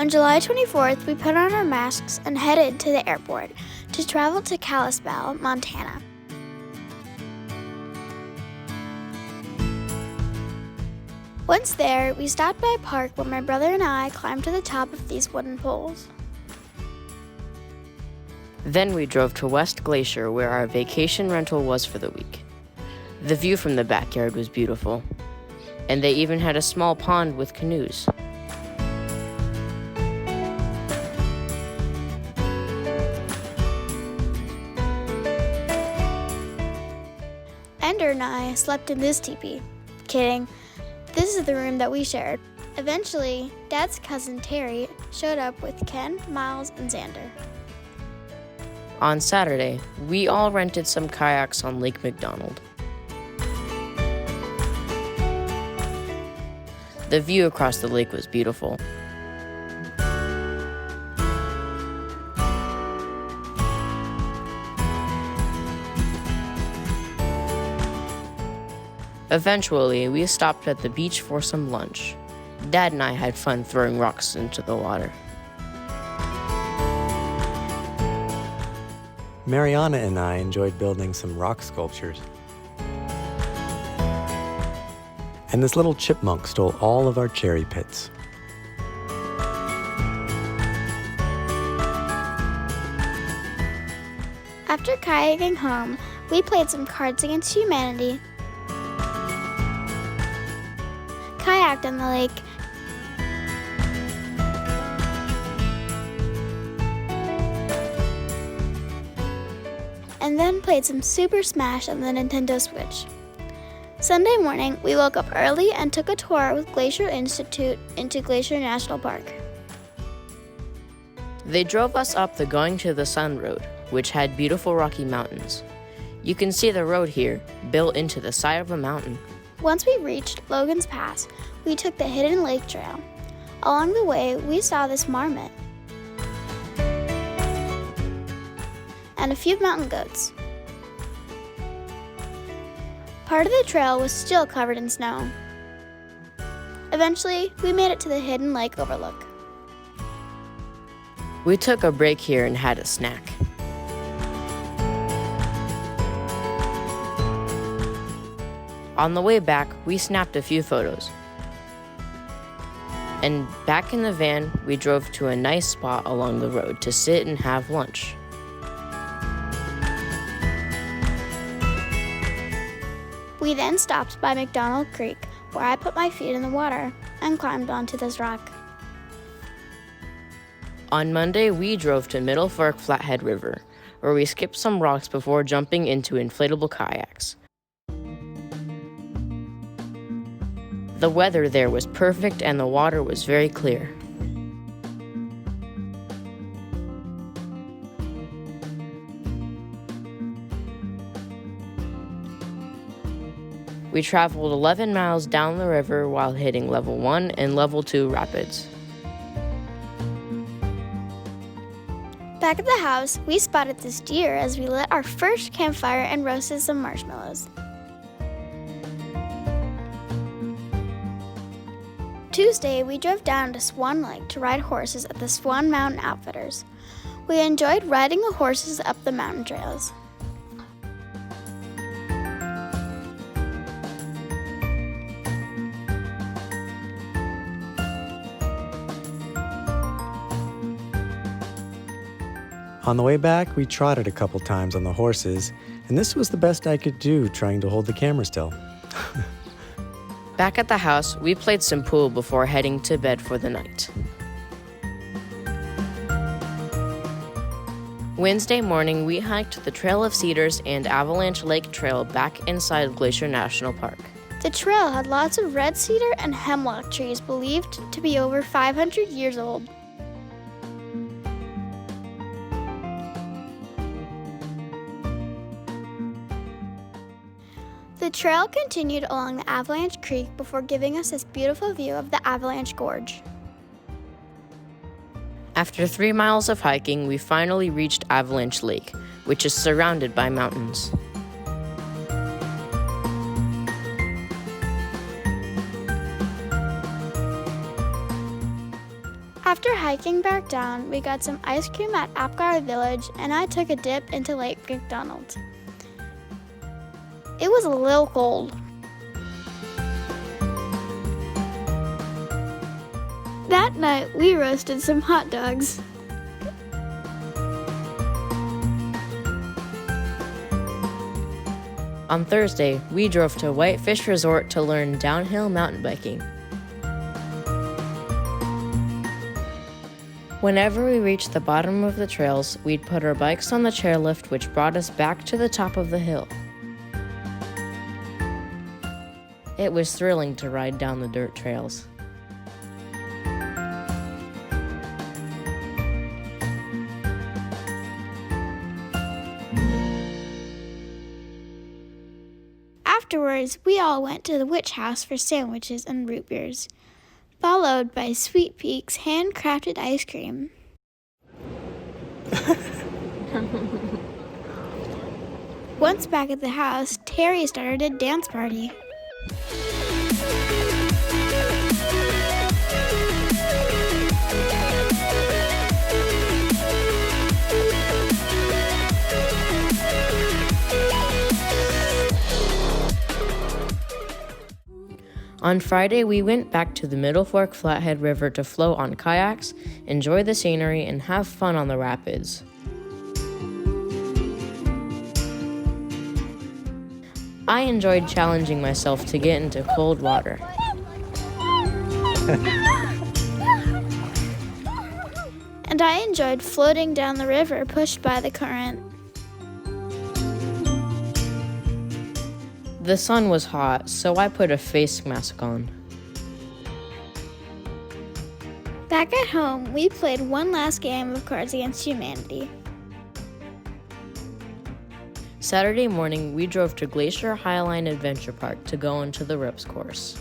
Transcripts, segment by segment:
On July 24th, we put on our masks and headed to the airport to travel to Kalispell, Montana. Once there, we stopped by a park where my brother and I climbed to the top of these wooden poles. Then we drove to West Glacier, where our vacation rental was for the week. The view from the backyard was beautiful, and they even had a small pond with canoes. Ender and I slept in this teepee. Kidding. This is the room that we shared. Eventually, Dad's cousin Terry showed up with Ken, Miles, and Xander. On Saturday, we all rented some kayaks on Lake McDonald. The view across the lake was beautiful. Eventually, we stopped at the beach for some lunch. Dad and I had fun throwing rocks into the water. Mariana and I enjoyed building some rock sculptures. And this little chipmunk stole all of our cherry pits. After kayaking home, we played some Cards Against Humanity, kayaked on the lake, and then played some Super Smash on the Nintendo Switch. Sunday morning, we woke up early and took a tour with Glacier Institute into Glacier National Park. They drove us up the Going to the Sun Road, which had beautiful rocky mountains. You can see the road here, built into the side of a mountain. Once we reached Logan's Pass, we took the Hidden Lake Trail. Along the way, we saw this marmot and a few mountain goats. Part of the trail was still covered in snow. Eventually, we made it to the Hidden Lake overlook. We took a break here and had a snack. On the way back, we snapped a few photos. And back in the van, we drove to a nice spot along the road to sit and have lunch. We then stopped by McDonald Creek, where I put my feet in the water and climbed onto this rock. On Monday, we drove to Middle Fork Flathead River, where we skipped some rocks before jumping into inflatable kayaks. The weather there was perfect and the water was very clear. We traveled 11 miles down the river while hitting level 1 and level 2 rapids. Back at the house, we spotted this deer as we lit our first campfire and roasted some marshmallows. Tuesday, we drove down to Swan Lake to ride horses at the Swan Mountain Outfitters. We enjoyed riding the horses up the mountain trails. On the way back, we trotted a couple times on the horses, and this was the best I could do trying to hold the camera still. Back at the house, we played some pool before heading to bed for the night. Wednesday morning, we hiked the Trail of Cedars and Avalanche Lake Trail back inside Glacier National Park. The trail had lots of red cedar and hemlock trees believed to be over 500 years old. The trail continued along the Avalanche Creek before giving us this beautiful view of the Avalanche Gorge. After 3 miles of hiking, we finally reached Avalanche Lake, which is surrounded by mountains. After After hiking back down, we got some ice cream at Apgar Village, and I took a dip into Lake McDonald. It was a little cold. That night, we roasted some hot dogs. On Thursday, we drove to Whitefish Resort to learn downhill mountain biking. Whenever we reached the bottom of the trails, we'd put our bikes on the chairlift, which brought us back to the top of the hill. It was thrilling to ride down the dirt trails. Afterwards, we all went to the Witch House for sandwiches and root beers, followed by Sweet Peak's handcrafted ice cream. Once back at the house, Terry started a dance party. On Friday, we went back to the Middle Fork Flathead River to float on kayaks, enjoy the scenery, and have fun on the rapids. I enjoyed challenging myself to get into cold water. And I enjoyed floating down the river pushed by the current. The sun was hot, so I put a face mask on. Back at home, we played one last game of Cards Against Humanity. Saturday morning, we drove to Glacier Highline Adventure Park to go into the ropes course.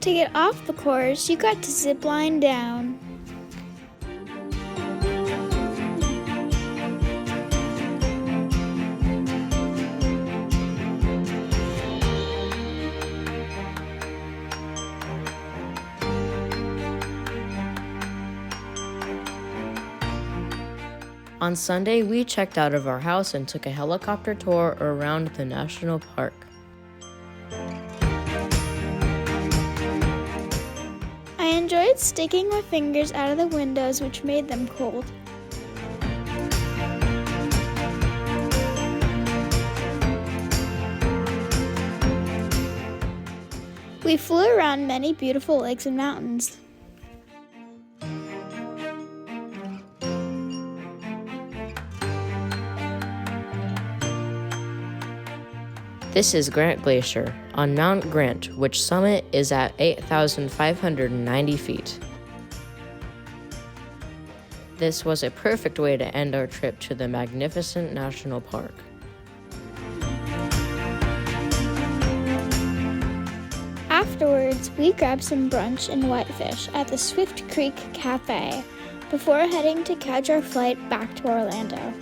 To get off the course, you got to zip line down. On Sunday, we checked out of our house and took a helicopter tour around the national park. I enjoyed sticking my fingers out of the windows, which made them cold. We flew around many beautiful lakes and mountains. This is Grant Glacier on Mount Grant, which summit is at 8,590 feet. This was a perfect way to end our trip to the magnificent national park. Afterwards, we grabbed some brunch in Whitefish at the Swift Creek Cafe before heading to catch our flight back to Orlando.